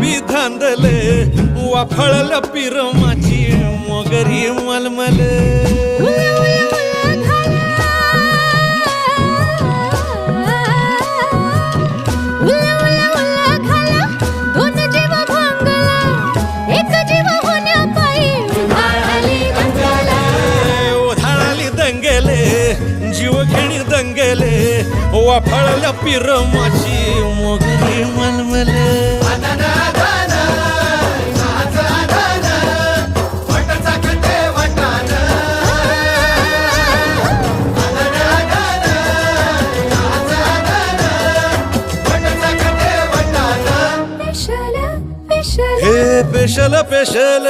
बी धांदले वाफळल पिरमाची मोगरी मलमल जीवघेणी दंगेले वाफळल्या पिरमाची मोगरी मलमले हे special special